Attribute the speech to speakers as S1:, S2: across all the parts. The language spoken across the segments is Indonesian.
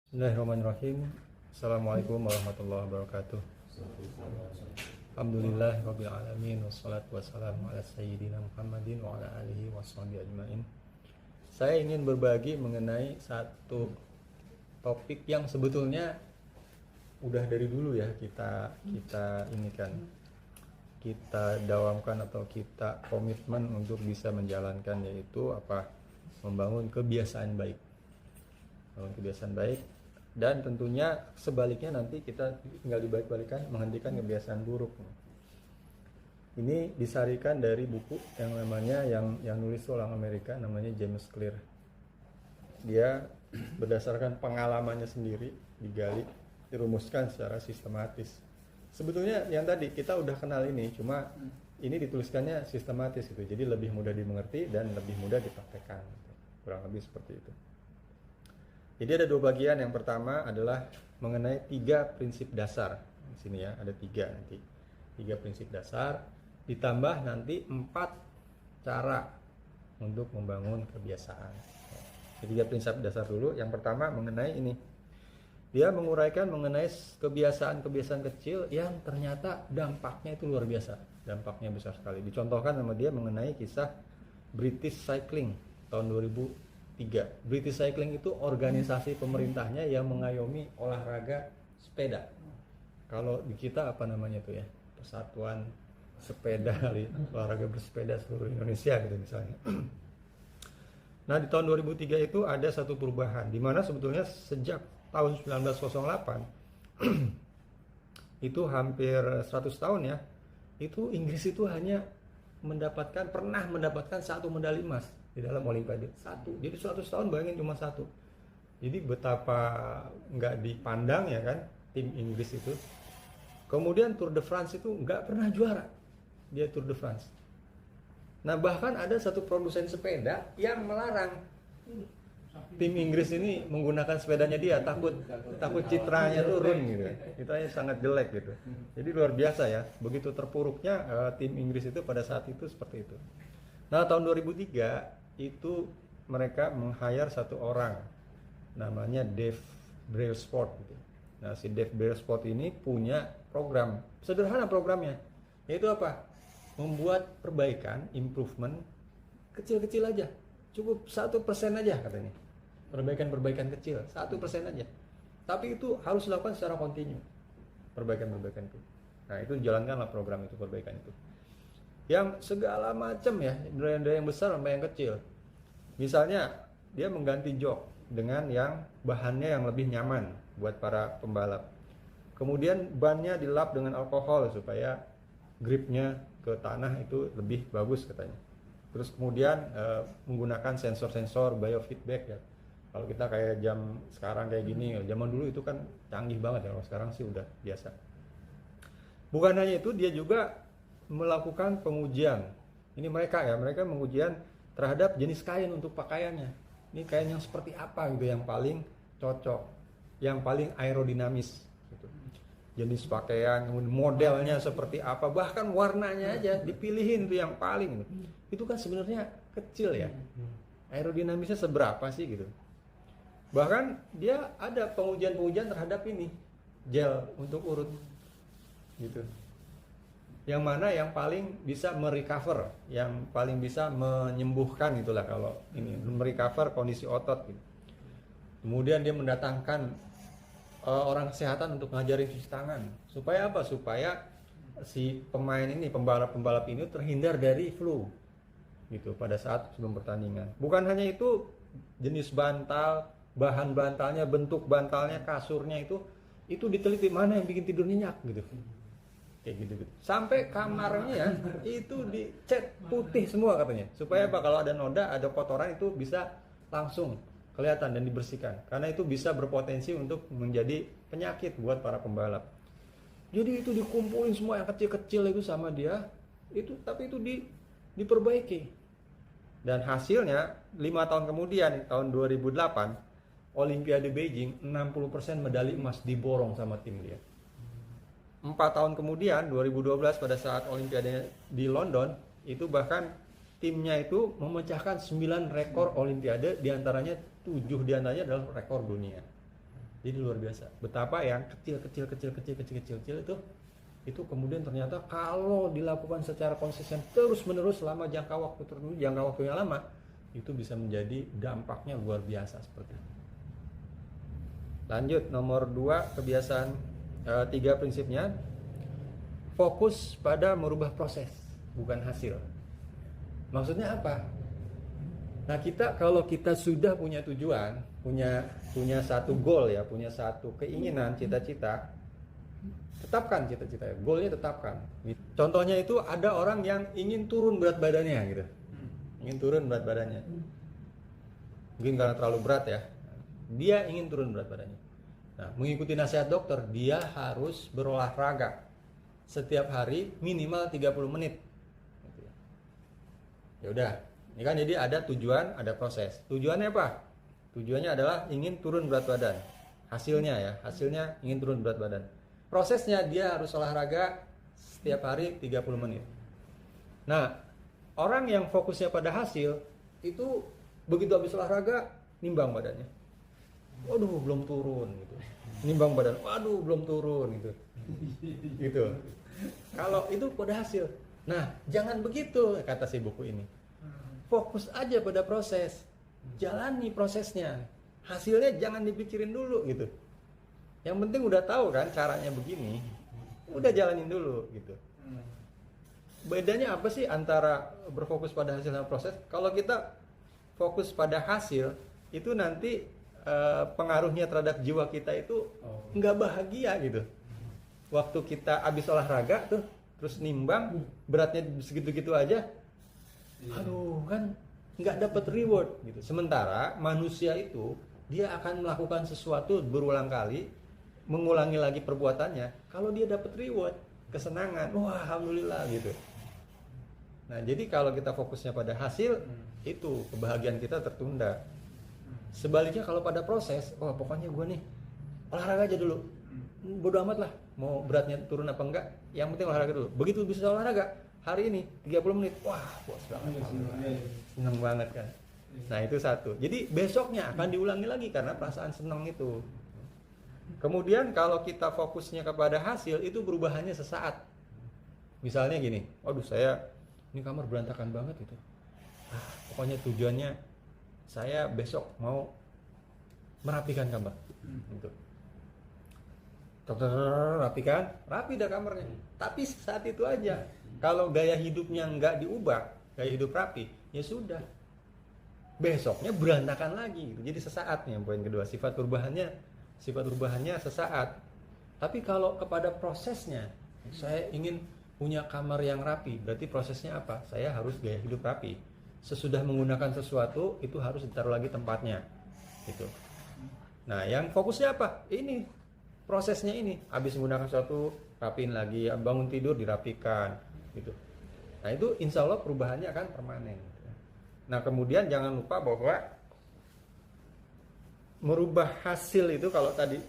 S1: Bismillahirrahmanirrahim. Assalamualaikum warahmatullahi wabarakatuh. Alhamdulillah rabbil alamin wassalatu wassalamu ala sayyidina Muhammadin wa ala alihi washabihi ajmain. Saya ingin berbagi mengenai satu topik yang sebetulnya udah dari dulu ya kita dawamkan atau kita komitmen untuk bisa menjalankan, yaitu membangun kebiasaan baik. Dan tentunya sebaliknya nanti kita tinggal dibalik-balikan, menghentikan kebiasaan buruk. Ini disarikan dari buku yang namanya yang nulis orang Amerika, namanya James Clear. Dia berdasarkan pengalamannya sendiri digali, dirumuskan secara sistematis. Sebetulnya yang tadi kita udah kenal ini, cuma ini dituliskannya sistematis gitu. Jadi lebih mudah dimengerti dan lebih mudah dipraktekkan. Kurang lebih seperti itu. Jadi ada dua bagian. Yang pertama adalah mengenai 3 prinsip dasar. Di sini ya, ada 3 nanti. 3 prinsip dasar ditambah nanti 4 cara untuk membangun kebiasaan. Jadi 3 prinsip dasar dulu. Yang pertama mengenai ini. Dia menguraikan mengenai kebiasaan-kebiasaan kecil yang ternyata dampaknya itu luar biasa. Dampaknya besar sekali. Dicontohkan sama dia mengenai kisah British Cycling tahun 2003. British Cycling itu organisasi pemerintahnya yang mengayomi olahraga sepeda. Kalau di kita apa namanya tuh ya? Persatuan Sepeda olahraga bersepeda seluruh Indonesia gitu misalnya. Nah, di tahun 2003 itu ada satu perubahan di mana sebetulnya sejak tahun 1908 itu hampir 100 tahun ya. Itu Inggris itu hanya pernah mendapatkan 1 medali emas di dalam Olimpiade, 1. Jadi 100 tahun bayangin cuma 1. Jadi betapa nggak dipandang ya kan tim Inggris itu. Kemudian Tour de France itu nggak pernah juara, dia Tour de France. Nah, bahkan ada satu produsen sepeda yang melarang tim Inggris ini menggunakan sepedanya dia, takut citranya turun gitu. Citranya sangat jelek gitu. Jadi luar biasa ya, begitu terpuruknya tim Inggris itu pada saat itu seperti itu. Nah, tahun 2003 itu mereka meng-hire satu orang namanya Dave Brailsford gitu. Nah, si Dave Brailsford ini punya program, sederhana programnya, yaitu apa? Membuat perbaikan, improvement kecil-kecil aja, cukup 1% aja katanya. Perbaikan kecil 1% aja, tapi itu harus dilakukan secara kontinu, perbaikan itu. Nah, itu dijalankanlah program itu, perbaikan itu yang segala macam ya, dari yang besar sampai yang kecil. Misalnya dia mengganti jok dengan yang bahannya yang lebih nyaman buat para pembalap. Kemudian bannya dilap dengan alkohol supaya gripnya ke tanah itu lebih bagus katanya. Terus kemudian menggunakan sensor-sensor biofeedback ya. Kalau kita kayak jam sekarang kayak gini, zaman dulu itu kan canggih banget ya. Kalau sekarang sih udah biasa. Bukan hanya itu, dia juga melakukan pengujian. Ini mereka mengujian terhadap jenis kain untuk pakaiannya. Ini kain yang seperti apa gitu yang paling cocok, yang paling aerodinamis gitu. Jenis pakaian, kemudian modelnya seperti apa, bahkan warnanya aja dipilihin tuh yang paling gitu. Itu kan sebenarnya kecil ya. Aerodinamisnya seberapa sih gitu. Bahkan dia ada pengujian terhadap ini gel untuk urut gitu. Yang mana yang paling bisa merecover, yang paling bisa menyembuhkan itulah kalau ini, merecover kondisi otot gitu. Kemudian dia mendatangkan orang kesehatan untuk ngajarin cuci tangan. Supaya apa? Supaya si pemain ini, pembalap ini terhindar dari flu gitu pada saat sebelum pertandingan. Bukan hanya itu, jenis bantal, bahan bantalnya, bentuk bantalnya, kasurnya itu diteliti mana yang bikin tidur nyenyak gitu. Kayak gitu. Sampai kamarnya itu dicat putih semua katanya. Supaya apa? Kalau ada noda, ada kotoran itu bisa langsung kelihatan dan dibersihkan. Karena itu bisa berpotensi untuk menjadi penyakit buat para pembalap. Jadi itu dikumpulin semua yang kecil-kecil itu sama dia, tapi itu diperbaiki. Dan hasilnya 5 tahun kemudian, tahun 2008, Olimpiade Beijing, 60% medali emas diborong sama tim dia. 4 tahun kemudian 2012 pada saat Olimpiade di London, itu bahkan timnya itu memecahkan 9 rekor Olimpiade, diantaranya 7 diantaranya adalah rekor dunia. Jadi luar biasa. Betapa yang kecil itu kemudian ternyata kalau dilakukan secara konsisten terus-menerus selama jangka waktu tertentu, jangka waktu yang lama, itu bisa menjadi dampaknya luar biasa seperti itu. Lanjut, nomor 2 kebiasaan 3 prinsipnya, fokus pada merubah proses, bukan hasil. Maksudnya apa? Nah, kalau kita sudah punya tujuan, punya satu goal ya, punya satu keinginan, cita-cita, tetapkan cita-cita, goalnya tetapkan. Contohnya itu ada orang yang ingin turun berat badannya gitu, ingin turun berat badannya, mungkin karena terlalu berat ya, dia ingin turun berat badannya. Nah, mengikuti nasihat dokter, dia harus berolahraga setiap hari minimal 30 menit. Ya udah, ini kan jadi ada tujuan, ada proses. Tujuannya apa? Tujuannya adalah ingin turun berat badan. Hasilnya ingin turun berat badan. Prosesnya dia harus olahraga setiap hari 30 menit. Nah, orang yang fokusnya pada hasil itu begitu habis olahraga nimbang badannya. Waduh, belum turun gitu. Nimbang badan. Waduh, belum turun gitu. Gitu. Kalau itu pada hasil. Nah, jangan begitu kata si buku ini. Fokus aja pada proses. Jalani prosesnya. Hasilnya jangan dipikirin dulu gitu. Yang penting udah tahu kan caranya begini, udah jalanin dulu gitu. Bedanya apa sih antara berfokus pada hasil dan proses? Kalau kita fokus pada hasil, itu nanti pengaruhnya terhadap jiwa kita itu nggak bahagia gitu. Waktu kita habis olahraga tuh, terus nimbang beratnya segitu-gitu aja, aduh kan nggak dapat reward gitu. Sementara manusia itu dia akan melakukan sesuatu berulang kali, mengulangi lagi perbuatannya, kalau dia dapat reward, kesenangan, wah alhamdulillah gitu. Nah, jadi kalau kita fokusnya pada hasil, itu kebahagiaan kita tertunda. Sebaliknya kalau pada proses, wah pokoknya gue nih olahraga aja dulu, bodo amat lah mau beratnya turun apa enggak, yang penting olahraga dulu. Begitu bisa olahraga hari ini 30 menit, wah puas banget, seneng banget kan. Nah, itu satu. Jadi besoknya akan diulangi lagi karena perasaan senang itu. Kemudian kalau kita fokusnya kepada hasil, itu perubahannya sesaat. Misalnya gini, waduh ini kamar berantakan banget gitu. Pokoknya tujuannya saya besok mau merapikan kamar. Gitu. Rapi dah kamarnya. Tapi saat itu aja. Kalau gaya hidupnya nggak diubah, gaya hidup rapi, ya sudah. Besoknya berantakan lagi gitu. Jadi sesaatnya, poin kedua, sifat perubahannya sesaat. Tapi kalau kepada prosesnya, saya ingin punya kamar yang rapi, berarti prosesnya apa? Saya harus gaya hidup rapi. Sesudah menggunakan sesuatu, itu harus ditaruh lagi tempatnya gitu. Nah, yang fokusnya apa? Ini prosesnya ini. Habis menggunakan sesuatu, rapiin lagi, bangun tidur dirapikan gitu. Nah, itu insya Allah perubahannya akan permanen. Nah, kemudian jangan lupa bahwa merubah hasil itu, kalau tadi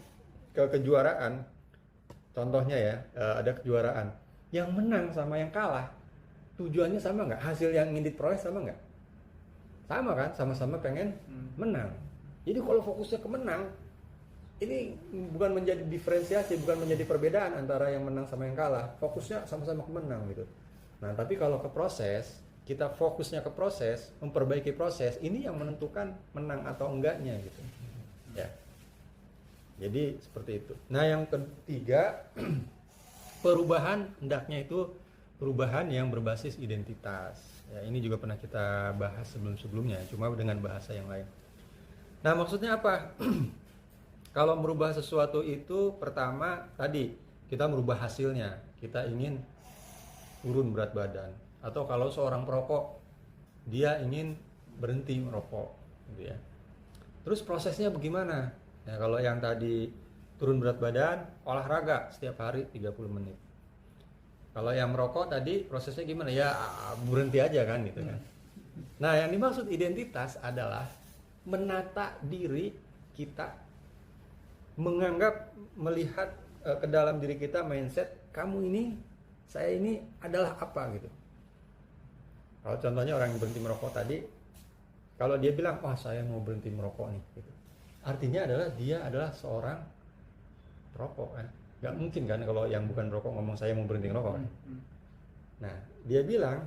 S1: ke kejuaraan, contohnya ya, ada kejuaraan, yang menang sama yang kalah tujuannya sama nggak? Hasil yang ingin diperoleh sama nggak? Sama kan, sama-sama pengen menang. Jadi kalau fokusnya ke menang, ini bukan menjadi diferensiasi, bukan menjadi perbedaan antara yang menang sama yang kalah. Fokusnya sama-sama ke menang gitu. Nah, tapi kalau ke proses, kita fokusnya ke proses, memperbaiki proses, ini yang menentukan menang atau enggaknya gitu. Ya. Jadi seperti itu. Nah, yang ketiga, perubahan hendaknya itu perubahan yang berbasis identitas. Ya, ini juga pernah kita bahas sebelum-sebelumnya, cuma dengan bahasa yang lain. Nah, maksudnya apa? Kalau merubah sesuatu itu, pertama tadi kita merubah hasilnya. Kita ingin turun berat badan. Atau kalau seorang perokok, dia ingin berhenti merokok, gitu ya. Terus prosesnya bagaimana? Nah, kalau yang tadi turun berat badan, olahraga setiap hari 30 menit. Kalau yang merokok tadi prosesnya gimana? Ya berhenti aja kan gitu kan. Nah, yang dimaksud identitas adalah menata diri kita, menganggap, melihat ke dalam diri kita mindset, kamu ini, saya ini adalah apa gitu. Kalau contohnya orang yang berhenti merokok tadi, kalau dia bilang, wah saya mau berhenti merokok nih gitu. artinya adalah dia adalah seorang perokok kan. Nggak mungkin kan kalau yang bukan perokok ngomong saya mau berhenti ngerokok kan? Nah dia bilang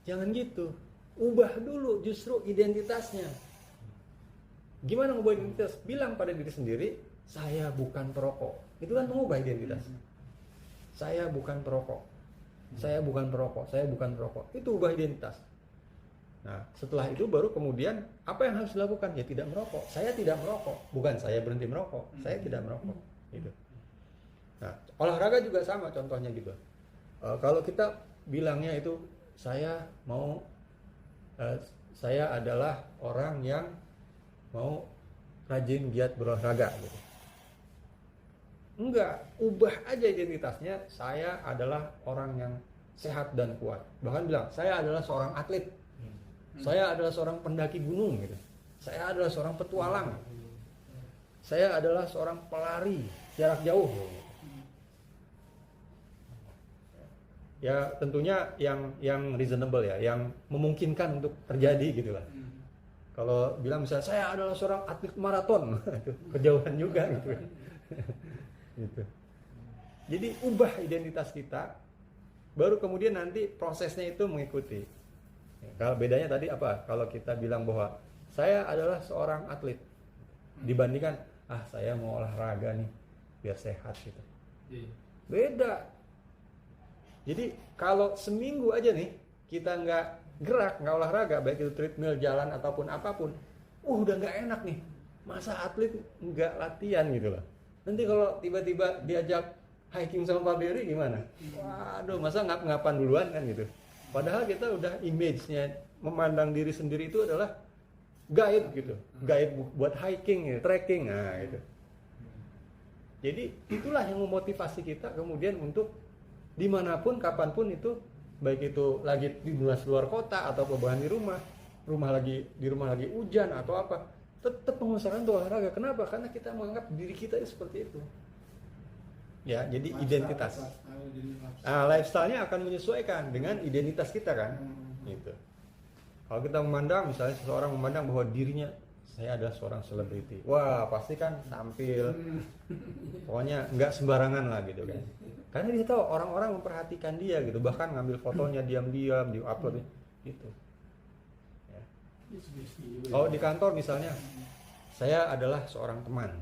S1: jangan gitu, ubah dulu justru identitasnya. Gimana ngubah identitas? Bilang pada diri sendiri, saya bukan perokok. Itu kan mengubah identitas. Saya bukan perokok. Saya bukan perokok. Saya bukan perokok. Itu ubah identitas. Nah, setelah itu baru kemudian apa yang harus dilakukan? Ya tidak merokok. Saya tidak merokok. Bukan saya berhenti merokok. Saya tidak merokok. Gitu. Nah, olahraga juga sama contohnya gitu. Kalau kita bilangnya itu saya adalah orang yang mau rajin giat berolahraga gitu. Enggak, ubah aja identitasnya, saya adalah orang yang sehat dan kuat. Bahkan bilang, saya adalah seorang atlet. Saya adalah seorang pendaki gunung gitu. Saya adalah seorang petualang. Saya adalah seorang pelari jarak jauh. Ya, tentunya yang reasonable ya, yang memungkinkan untuk terjadi gitu lah. Kalau bilang misalnya saya adalah seorang atlet maraton, itu kejauhan juga gitu. Gitu. Jadi ubah identitas kita, baru kemudian nanti prosesnya itu mengikuti. Kalau bedanya tadi apa? Kalau kita bilang bahwa saya adalah seorang atlet, dibandingkan saya mau olahraga nih biar sehat gitu. Beda. Jadi kalau seminggu aja nih kita nggak gerak, nggak olahraga, baik itu treadmill, jalan ataupun apapun, udah nggak enak nih. Masa atlet nggak latihan gitu loh. Nanti kalau tiba-tiba diajak hiking sama Pak Berry gimana? Waduh, masa ngap-ngapan duluan kan gitu. Padahal kita udah image-nya memandang diri sendiri itu adalah guide gitu, guide buat hiking, trekking, nah gitu. Jadi itulah yang memotivasi kita kemudian untuk dimanapun, kapanpun itu, baik itu lagi di luar kota atau bahkan di rumah lagi hujan atau apa, tetap mengusahakan untuk olahraga. Kenapa? Karena kita menganggap diri kita itu seperti itu. Ya, jadi identitas. Lifestyle-nya akan menyesuaikan dengan identitas kita kan. Gitu. Kalau kita memandang, misalnya seseorang memandang bahwa dirinya saya adalah seorang selebriti, wah pasti kan tampil, pokoknya nggak sembarangan lah gitu kan. Karena dia tahu orang-orang memperhatikan dia gitu, bahkan ngambil fotonya diam-diam, di-upload gitu. Ya. Kalau di kantor misalnya, saya adalah seorang teman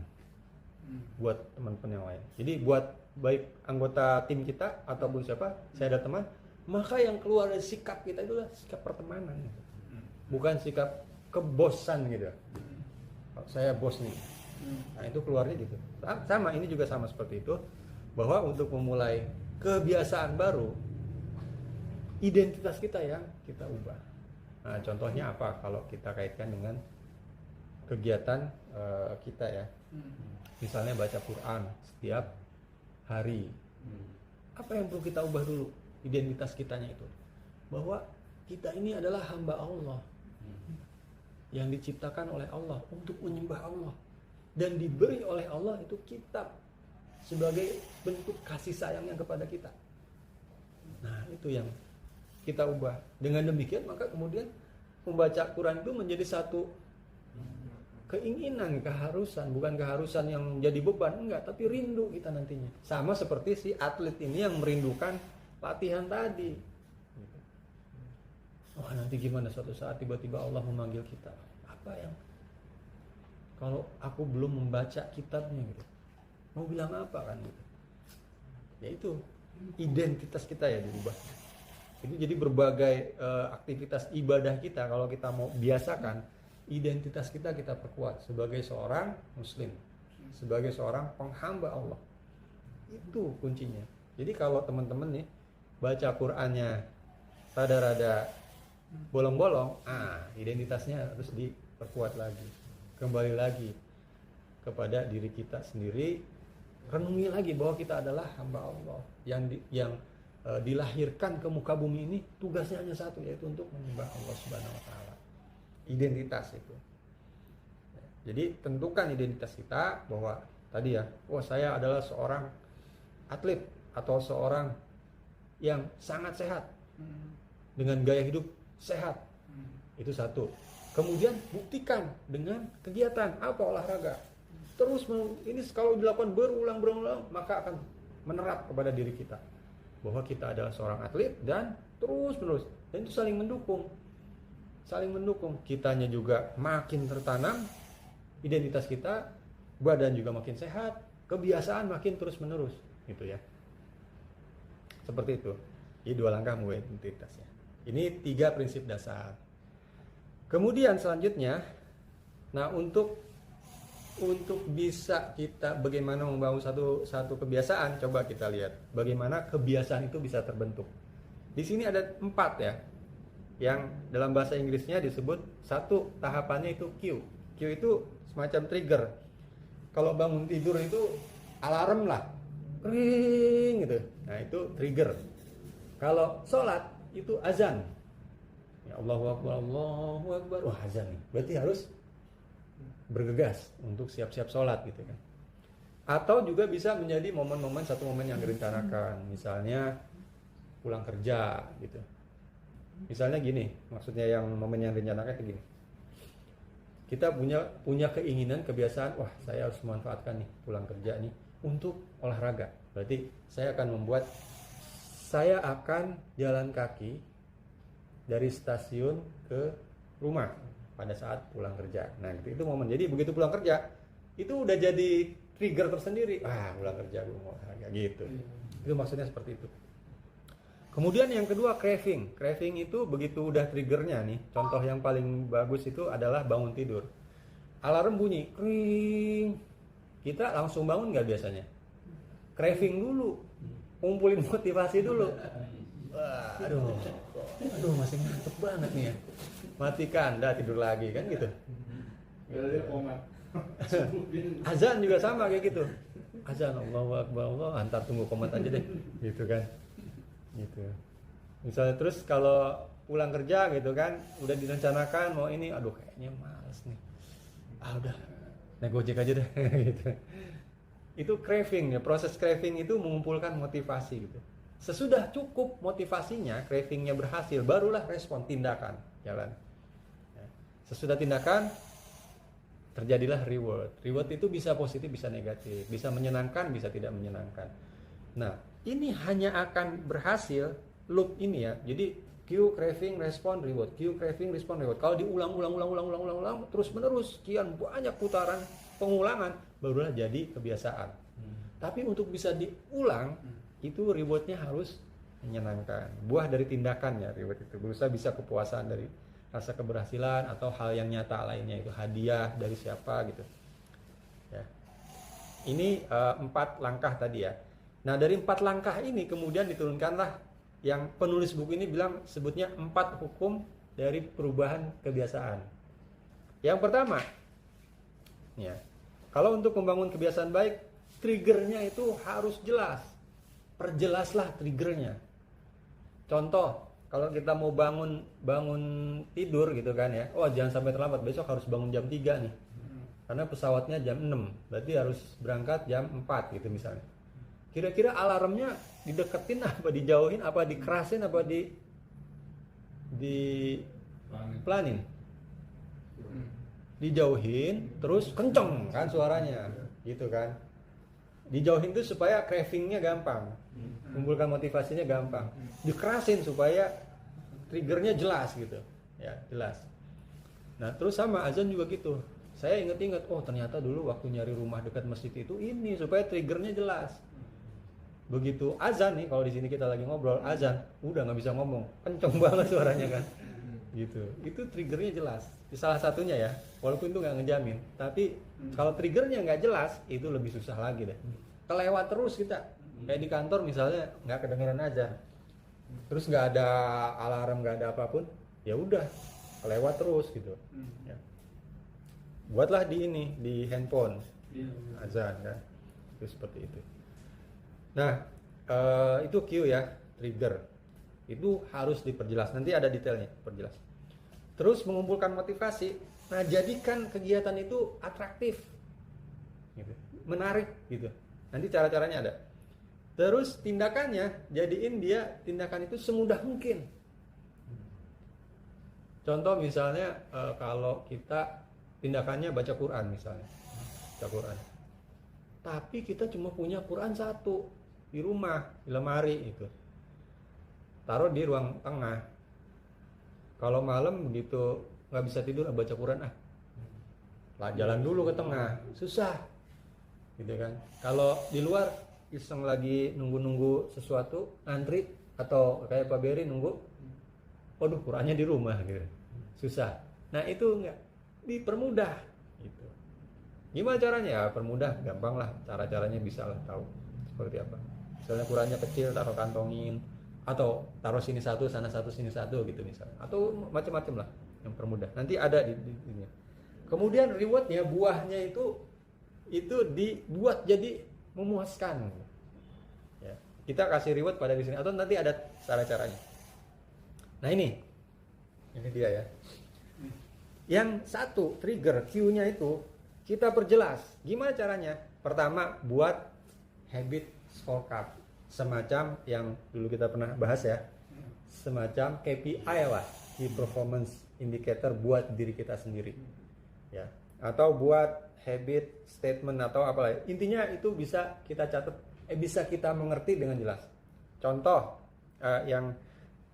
S1: buat teman-teman yang lain. Jadi buat baik anggota tim kita ataupun siapa, saya ada teman, maka yang keluar dari sikap kita itu adalah sikap pertemanan, bukan sikap kebosan gitu. Saya bos nih, nah itu keluarnya gitu. Sama, ini juga sama seperti itu, bahwa untuk memulai kebiasaan baru, identitas kita yang kita ubah. Nah contohnya apa? Kalau kita kaitkan dengan kegiatan kita ya, misalnya baca Quran setiap hari. Apa yang perlu kita ubah dulu? Identitas kitanya itu, bahwa kita ini adalah hamba Allah yang diciptakan oleh Allah untuk menyembah Allah, dan diberi oleh Allah itu kitab sebagai bentuk kasih sayangnya kepada kita. Nah itu yang kita ubah. Dengan demikian maka kemudian membaca Quran itu menjadi satu keinginan, keharusan, bukan keharusan yang jadi beban, enggak, tapi rindu kita nantinya. Sama seperti si atlet ini yang merindukan latihan tadi. Wah nanti gimana suatu saat tiba-tiba Allah memanggil kita, apa yang kalau aku belum membaca kitabnya gitu, mau bilang apa kan gitu. Ya itu identitas kita ya dirubah. Itu jadi berbagai aktivitas ibadah kita, kalau kita mau biasakan, identitas kita perkuat sebagai seorang muslim, sebagai seorang penghamba Allah. Itu kuncinya. Jadi kalau teman-teman nih baca Qur'annya rada-rada bolong-bolong, identitasnya harus diperkuat lagi. Kembali lagi kepada diri kita sendiri, renungi lagi bahwa kita adalah hamba Allah yang dilahirkan ke muka bumi ini, tugasnya hanya satu, yaitu untuk menyembah Allah Subhanahu wa taala. Identitas itu. Jadi tentukan identitas kita bahwa tadi ya, saya adalah seorang atlet atau seorang yang sangat sehat dengan gaya hidup sehat. Itu satu. Kemudian buktikan dengan kegiatan apa olahraga. Terus ini kalau dilakukan berulang maka akan menerap kepada diri kita bahwa kita adalah seorang atlet dan terus menerus, dan itu saling mendukung. Kitanya juga makin tertanam identitas kita, badan juga makin sehat, kebiasaan makin terus menerus gitu ya. Seperti itu. Jadi 2 langkah mengubah identitasnya. Ini 3 prinsip dasar. Kemudian selanjutnya, nah untuk bisa kita bagaimana membangun satu kebiasaan, coba kita lihat bagaimana kebiasaan itu bisa terbentuk. Di sini ada 4 ya, yang dalam bahasa Inggrisnya disebut 1 tahapannya itu Q. Q itu semacam trigger. Kalau bangun tidur itu alarm lah, ring gitu. Nah itu trigger. Kalau sholat itu azan. Ya Allahu Akbar, wah azan nih. Berarti harus bergegas untuk siap-siap sholat gitu kan. Atau juga bisa menjadi momen-momen, satu momen yang direncanakan, misalnya pulang kerja gitu. Misalnya gini, maksudnya yang momen yang direncanakan itu gini. Kita punya keinginan, kebiasaan, wah saya harus memanfaatkan nih pulang kerja nih untuk olahraga. Berarti saya akan jalan kaki dari stasiun ke rumah pada saat pulang kerja. Nah itu momen. Jadi begitu pulang kerja itu udah jadi trigger tersendiri. Pulang kerja gue mau olahraga gitu. Itu maksudnya seperti itu. Kemudian yang kedua craving. Craving itu begitu udah triggernya nih. Contoh yang paling bagus itu adalah bangun tidur. Alarm bunyi, kring. Kita langsung bangun nggak biasanya? Craving dulu, ngumpulin motivasi dulu. Aduh masih ngantuk banget nih ya. Matikan, dah tidur lagi kan gitu. Azan juga sama kayak gitu. Azan Allahu Akbar, antar tunggu komat aja deh, gitu kan. Gitu. Misalnya terus kalau pulang kerja gitu kan, udah direncanakan mau ini, aduh kayaknya males nih. Udah, naik Gojek aja deh gitu. Itu craving ya, proses craving itu mengumpulkan motivasi gitu. Sesudah cukup motivasinya, cravingnya berhasil, barulah respon tindakan jalan. Sesudah tindakan terjadilah reward. Reward itu bisa positif, bisa negatif, bisa menyenangkan, bisa tidak menyenangkan. Nah, ini hanya akan berhasil loop ini ya. Jadi Q craving respon reward, Q craving respon reward. Kalau diulang terus menerus sekian banyak putaran pengulangan, barulah jadi kebiasaan. Tapi untuk bisa diulang itu rewardnya harus menyenangkan. Buah dari tindakannya reward itu. Berusaha bisa kepuasan dari rasa keberhasilan atau hal yang nyata lainnya, itu hadiah dari siapa gitu. Ya. Ini 4 langkah tadi ya. Nah dari 4 langkah ini kemudian diturunkanlah yang penulis buku ini bilang sebutnya 4 hukum dari perubahan kebiasaan. Yang pertama, ya, kalau untuk membangun kebiasaan baik, triggernya itu harus jelas. Perjelaslah triggernya. Contoh, kalau kita mau bangun tidur gitu kan ya, jangan sampai terlambat, besok harus bangun jam 3 nih. Karena pesawatnya jam 6, berarti harus berangkat jam 4 gitu misalnya. Kira-kira alarmnya dideketin apa dijauhin, apa dikerasin, apa di planin? Dijauhin, terus kenceng kan suaranya, gitu kan? Dijauhin tuh supaya cravingnya gampang, kumpulkan motivasinya gampang. Dikerasin supaya triggernya jelas gitu, ya jelas. Nah terus sama azan juga gitu. Saya inget-inget, ternyata dulu waktu nyari rumah dekat masjid itu ini supaya triggernya jelas. Begitu azan nih, kalau di sini kita lagi ngobrol azan, udah nggak bisa ngomong, kenceng banget suaranya kan, gitu. Itu triggernya jelas. Salah satunya ya, walaupun itu nggak ngejamin, tapi kalau triggernya nggak jelas, itu lebih susah lagi deh. Kelewat terus kita, kayak di kantor misalnya nggak kedengeran azan, terus nggak ada alarm, nggak ada apapun, ya udah kelewat terus gitu. Ya. Buatlah di handphone azan kan, itu seperti itu. Nah itu Q ya, trigger itu harus diperjelas, nanti ada detailnya perjelas. Terus mengumpulkan motivasi, nah jadikan kegiatan itu atraktif gitu, menarik gitu, nanti cara-caranya ada. Terus tindakannya, jadiin dia tindakan itu semudah mungkin. Contoh misalnya kalau kita tindakannya baca Quran misalnya, baca Quran. Tapi kita cuma punya Quran satu di rumah, di lemari itu. Taruh di ruang tengah. Kalau malam begitu nggak bisa tidur baca Quran lah jalan dulu ke tengah, susah, gitu kan. Kalau di luar iseng lagi nunggu sesuatu, antri atau kayak Pak Beri nunggu, waduh Qurannya di rumah gitu, susah. Nah itu nggak dipermudah gitu. Gimana caranya? Ya permudah, gampang lah, cara-caranya bisa lah tahu seperti apa. Misalnya Qurannya kecil, taruh kantongin, atau taruh sini satu, sana satu, sini satu gitu misalnya, atau macam-macam lah yang permudah. Nanti ada di ini. Kemudian rewardnya, buahnya itu dibuat jadi memuaskan. Ya, kita kasih reward pada di sini, atau nanti ada cara-caranya. Nah ini dia ya. Yang satu trigger Q-nya itu kita perjelas. Gimana caranya? Pertama buat habit scorecard, semacam yang dulu kita pernah bahas ya, semacam KPI lah, key performance indicator buat diri kita sendiri, ya. Atau buat habit statement atau apalah. Intinya itu bisa kita catat, bisa kita mengerti dengan jelas. Contoh yang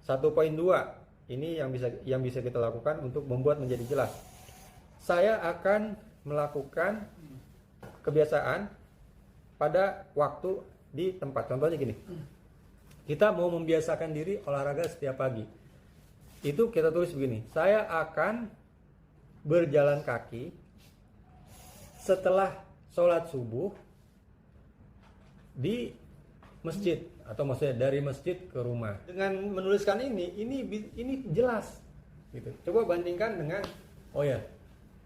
S1: 1.2 ini yang bisa kita lakukan untuk membuat menjadi jelas. Saya akan melakukan kebiasaan pada waktu di tempat. Contohnya gini, kita mau membiasakan diri olahraga setiap pagi. Itu kita tulis begini, saya akan berjalan kaki setelah sholat subuh di masjid, atau maksudnya dari masjid ke rumah. Dengan menuliskan ini jelas gitu. Coba bandingkan dengan, oh ya,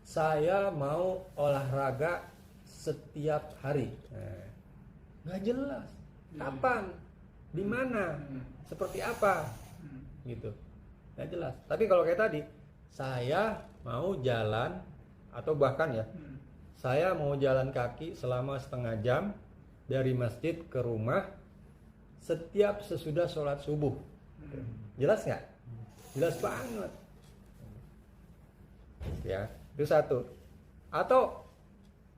S1: saya mau olahraga setiap hari. Nah, nggak jelas kapan, di mana, seperti apa gitu, nggak jelas. Tapi kalau kayak tadi, saya mau jalan, atau bahkan ya, saya mau jalan kaki selama setengah jam dari masjid ke rumah setiap sesudah sholat subuh. Jelas nggak? Jelas banget ya, itu satu. Atau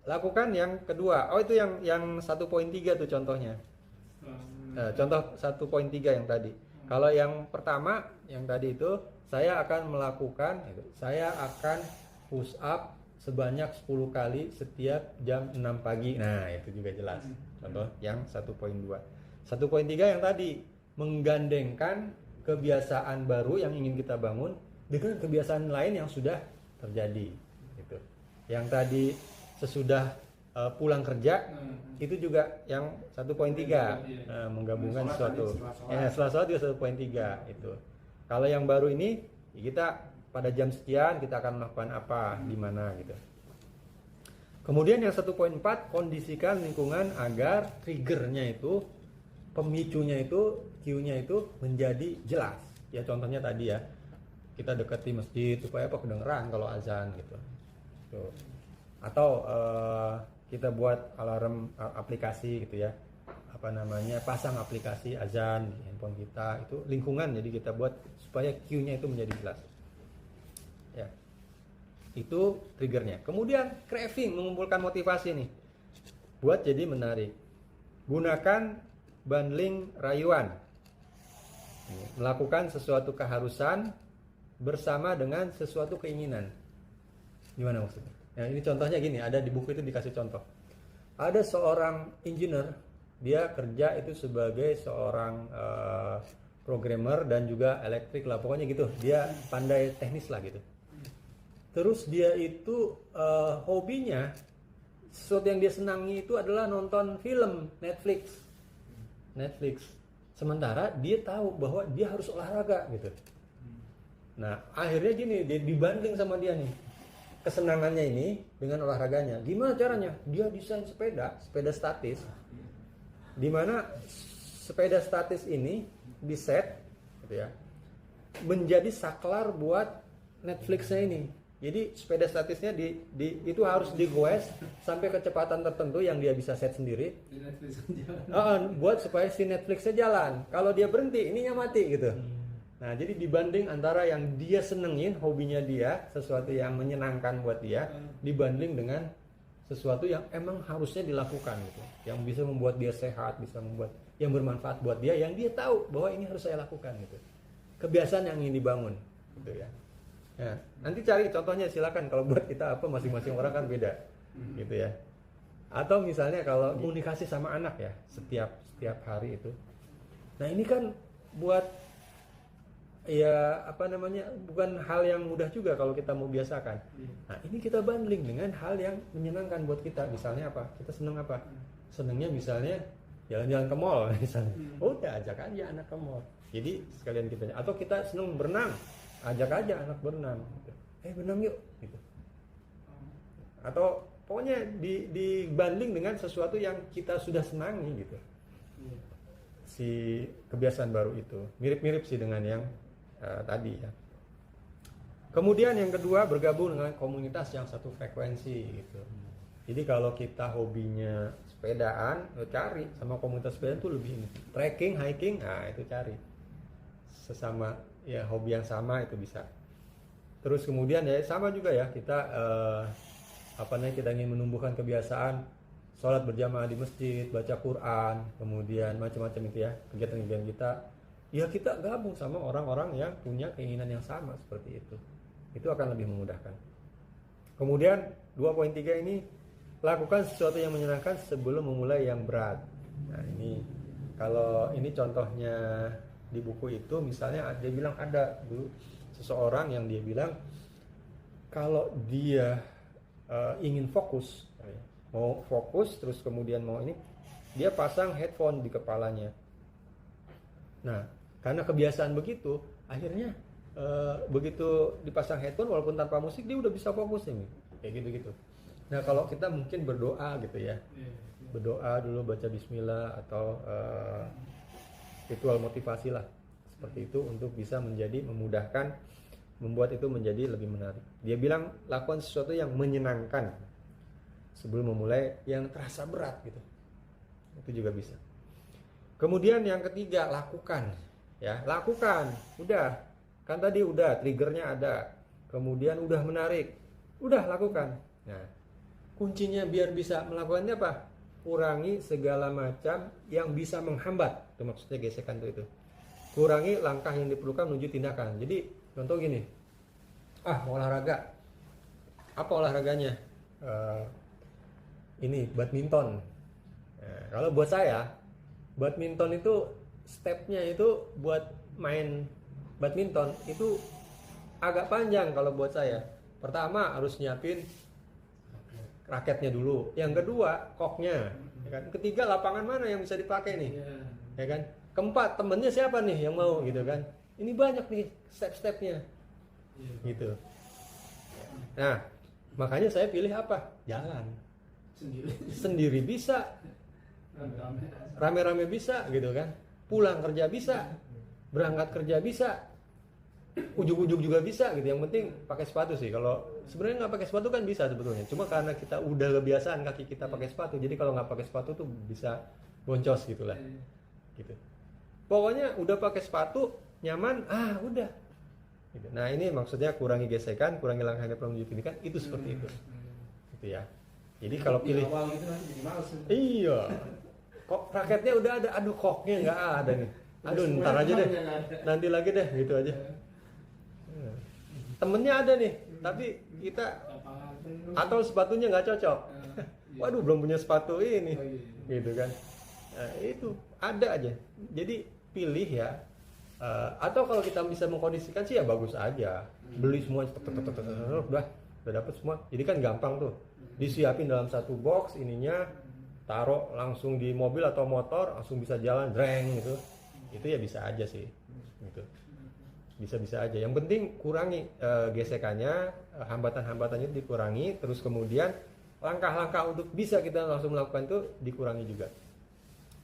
S1: lakukan yang kedua. Oh itu yang 1.3 tuh contohnya. Contoh 1.3 yang tadi. Kalau yang pertama yang tadi itu, saya akan melakukan, saya akan push up sebanyak 10 kali setiap jam 6 pagi. Nah itu juga jelas. Contoh yang 1.2. 1.3 yang tadi, menggandengkan kebiasaan baru yang ingin kita bangun dengan kebiasaan lain yang sudah terjadi gitu. Yang tadi sesudah pulang kerja, itu juga yang 1.3, menggabungkan sesuatu. Setelah sholat juga 1.3 itu. Kalau yang baru ini, kita pada jam sekian kita akan melakukan apa, di mana gitu. Kemudian yang 1.4, kondisikan lingkungan agar triggernya itu, pemicunya itu, Q-nya itu menjadi jelas. Ya contohnya tadi ya, kita dekati masjid supaya apa, kedengeran kalau azan gitu. Tuh. Atau kita buat alarm aplikasi gitu ya, apa namanya, pasang aplikasi azan di handphone kita, itu lingkungan, jadi kita buat supaya Q-nya itu menjadi jelas ya. Itu triggernya. Kemudian craving, mengumpulkan motivasi nih buat jadi menarik. Gunakan bundling rayuan, melakukan sesuatu keharusan bersama dengan sesuatu keinginan. Gimana maksudnya? Nah, ini contohnya gini, ada di buku itu dikasih contoh. Ada seorang engineer, dia kerja itu sebagai seorang programmer dan juga elektrik lah, pokoknya gitu. Dia pandai teknis lah gitu. Terus dia itu hobinya, sesuatu yang dia senangi itu adalah nonton film Netflix. Sementara dia tahu bahwa dia harus olahraga gitu. Nah, akhirnya gini, dia dibanding sama dia nih, kesenangannya ini dengan olahraganya. Gimana caranya? Dia desain sepeda statis, dimana sepeda statis ini diset gitu ya, menjadi saklar buat Netflixnya ini. Jadi sepeda statisnya itu harus digoes sampai kecepatan tertentu yang dia bisa set sendiri. Buat supaya si Netflixnya jalan. Kalau dia berhenti, ininya mati gitu. Nah, jadi dibanding antara yang dia senengin, hobinya dia, sesuatu yang menyenangkan buat dia, dibanding dengan sesuatu yang emang harusnya dilakukan gitu, yang bisa membuat dia sehat, bisa membuat yang bermanfaat buat dia, yang dia tahu bahwa ini harus saya lakukan gitu. Kebiasaan yang ingin dibangun gitu ya. Nah, nanti cari contohnya silakan, kalau buat kita apa masing-masing orang kan beda gitu ya. Atau misalnya kalau komunikasi sama anak ya, setiap hari itu. Nah, ini kan buat ya apa namanya, bukan hal yang mudah juga kalau kita mau biasakan. Nah, ini kita banding dengan hal yang menyenangkan buat kita. Misalnya apa? Kita seneng apa? Senengnya misalnya jalan-jalan ke mall misalnya. Udah ajak aja anak ke mall. Jadi sekalian kita, atau kita seneng berenang, ajak aja anak berenang. Berenang yuk gitu. Atau pokoknya dibanding dengan sesuatu yang kita sudah senangi gitu. Si kebiasaan baru itu mirip-mirip sih dengan yang tadi ya. Kemudian yang kedua, bergabung dengan komunitas yang satu frekuensi gitu. Jadi kalau kita hobinya sepedaan, cari sama komunitas sepeda itu lebih ini. Trekking, hiking, nah itu cari sesama ya hobi yang sama itu bisa. Terus kemudian ya sama juga ya, kita kita ingin menumbuhkan kebiasaan sholat berjamaah di masjid, baca Quran, kemudian macam-macam itu ya kegiatan-kegiatan kita. Ya kita gabung sama orang-orang yang punya keinginan yang sama seperti itu. Itu akan lebih memudahkan. Kemudian 2.3 ini, lakukan sesuatu yang menyenangkan sebelum memulai yang berat. Nah ini, kalau ini contohnya di buku itu, misalnya dia bilang ada dulu seseorang yang dia bilang kalau dia ingin fokus, mau fokus terus kemudian mau ini, dia pasang headphone di kepalanya. Nah, karena kebiasaan begitu, akhirnya begitu dipasang headphone walaupun tanpa musik dia udah bisa fokus ini, kayak gitu-gitu. Nah, kalau kita mungkin berdoa gitu ya, berdoa dulu, baca Bismillah atau ritual motivasi lah seperti itu untuk bisa menjadi memudahkan, membuat itu menjadi lebih menarik. Dia bilang lakukan sesuatu yang menyenangkan sebelum memulai yang terasa berat gitu. Itu juga bisa. Kemudian yang ketiga, lakukan. Ya, lakukan. Udah. Kan tadi udah triggernya ada. Kemudian udah menarik. Udah lakukan. Nah, kuncinya biar bisa melakukannya apa? Kurangi segala macam yang bisa menghambat. Itu maksudnya gesekan itu. Kurangi langkah yang diperlukan menuju tindakan. Jadi, contoh gini. Mau olahraga. Apa olahraganya? Ini badminton. Nah, kalau buat saya, badminton itu stepnya itu buat main badminton itu agak panjang kalau buat saya. Pertama harus nyiapin raketnya dulu. Yang kedua koknya. Ya kan? Ketiga lapangan mana yang bisa dipakai nih? Ya kan? Keempat temennya siapa nih yang mau gitu kan? Ini banyak nih step-stepnya. Gitu. Nah, makanya saya pilih apa? Jalan. Sendiri bisa. Rame-rame bisa gitu kan. Pulang kerja bisa. Berangkat kerja bisa. Ujung-ujung juga bisa gitu. Yang penting pakai sepatu sih. Kalau sebenarnya nggak pakai sepatu kan bisa sebetulnya. Cuma karena kita udah kebiasaan kaki kita pakai sepatu, jadi kalau nggak pakai sepatu tuh bisa boncos gitulah. Gitu. Pokoknya udah pakai sepatu nyaman, udah. Gitu. Nah ini maksudnya kurangi gesekan, kurangi langkah yang perlu ditindakan, itu seperti itu. Gitu ya. Jadi kalau pilih
S2: awal gitu kan jadi males.
S1: Iya. Kok raketnya udah ada, aduh koknya nggak ada nih. Aduh ntar aja deh. Nanti lagi deh gitu aja. Temennya ada nih, tapi kita atau sepatunya nggak cocok. Waduh belum punya sepatu ini, gitu kan. Nah, itu ada aja. Jadi pilih ya. Atau kalau kita bisa mengkondisikan sih ya bagus aja. Beli semua udah dapet semua. Jadi kan gampang tuh. Disiapin dalam satu box ininya, taruh langsung di mobil atau motor, langsung bisa jalan dreng gitu. Itu ya bisa aja sih. Gitu. Bisa-bisa aja. Yang penting kurangi gesekannya, hambatan-hambatannya dikurangi, terus kemudian langkah-langkah untuk bisa kita langsung melakukan itu dikurangi juga.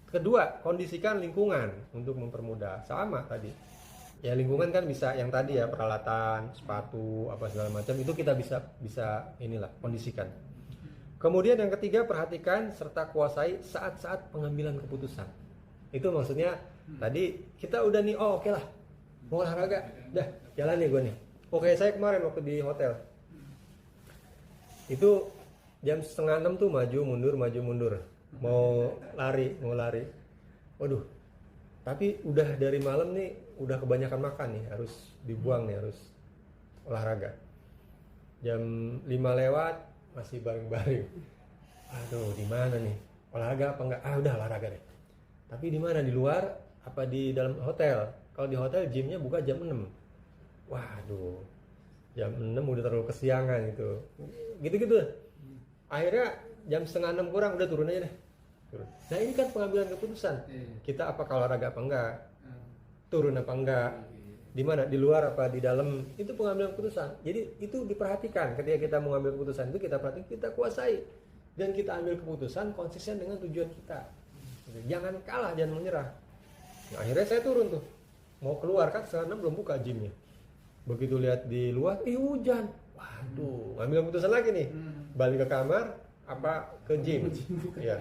S1: Kedua, kondisikan lingkungan untuk mempermudah. Sama tadi. Ya lingkungan kan bisa yang tadi ya, peralatan, sepatu, apa segala macam itu kita bisa inilah kondisikan. Kemudian yang ketiga, perhatikan serta kuasai saat-saat pengambilan keputusan. Itu maksudnya tadi kita udah nih, oke lah.
S2: mau olahraga, dah jalan nih gue nih. Oke, saya kemarin waktu di hotel itu jam 5:30 tuh maju mundur, mau lari. Waduh, tapi udah dari malam nih, udah kebanyakan makan nih, harus dibuang nih, harus olahraga. Jam 5 lewat masih baring-baring. Aduh, di mana nih? Olahraga apa enggak? Udah olahraga deh. Tapi di mana? Di luar apa di dalam hotel? Kalau di hotel gymnya buka jam 6. Waduh, jam 6 udah terlalu kesiangan gitu. Gitu-gitu. Akhirnya jam 5:30 kurang udah turun aja deh. Turun. Nah, ini kan pengambilan keputusan. Kita apakah olahraga apa enggak? Turun apa enggak? Di mana? Di luar apa di dalam? Itu pengambilan keputusan. Jadi itu diperhatikan ketika kita mengambil keputusan itu, kita perhatikan, kita kuasai. Dan kita ambil keputusan konsisten dengan tujuan kita. Jangan kalah, jangan menyerah. Nah, akhirnya saya turun tuh. Mau keluar kan 5:30 belum buka gymnya. Begitu lihat di luar, hujan. Waduh, ngambil keputusan lagi nih. Balik ke kamar apa ke gym. Ya.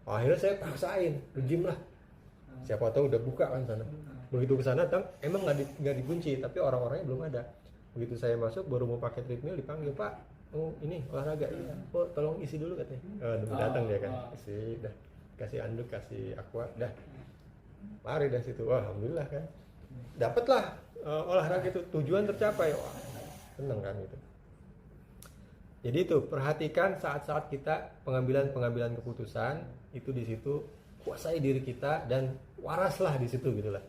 S2: Akhirnya saya paksain ke gym lah. Siapa tahu udah buka kan sana. Begitu ke sana emang nggak dikunci, tapi orang-orangnya belum ada. Begitu saya masuk baru mau pakai treadmill, dipanggil, "Pak, oh ini olahraga." Iya. "Oh, tolong isi dulu," katanya. Datang dia kan. Isi dah. Kasih anduk, kasih aqua, dah. Lari dari situ. Wah, alhamdulillah kan. Dapatlah olahraga itu, tujuan tercapai. Wah, seneng kan gitu. Jadi itu perhatikan saat-saat kita pengambilan keputusan itu, di situ kuasai diri kita dan waraslah di situ gitulah.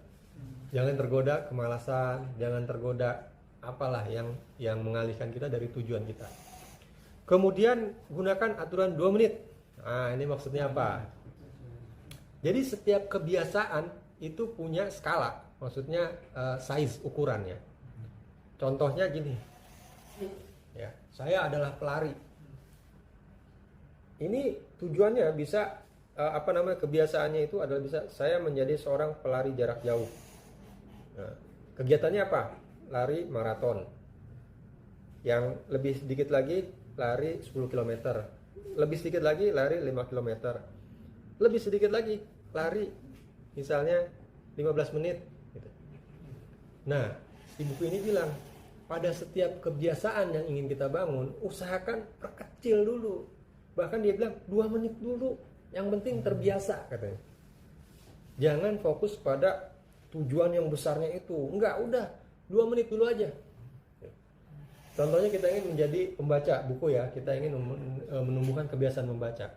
S2: Jangan tergoda kemalasan, jangan tergoda apalah yang mengalihkan kita dari tujuan kita. Kemudian gunakan aturan 2 menit. Nah, ini maksudnya apa? Jadi setiap kebiasaan itu punya skala, maksudnya size ukurannya. Contohnya gini. Ya, saya adalah pelari. Ini tujuannya bisa kebiasaannya itu adalah bisa saya menjadi seorang pelari jarak jauh. Nah, kegiatannya apa? Lari maraton. Yang lebih sedikit lagi lari 10 km. Lebih sedikit lagi lari 5 km. Lebih sedikit lagi lari misalnya 15 menit gitu. Nah, si buku ini bilang pada setiap kebiasaan yang ingin kita bangun, usahakan perkecil dulu. Bahkan dia bilang 2 menit dulu. Yang penting terbiasa katanya. Jangan fokus pada tujuan yang besarnya itu. Enggak, udah 2 menit dulu aja. Contohnya kita ingin menjadi pembaca buku ya, kita ingin menumbuhkan kebiasaan membaca.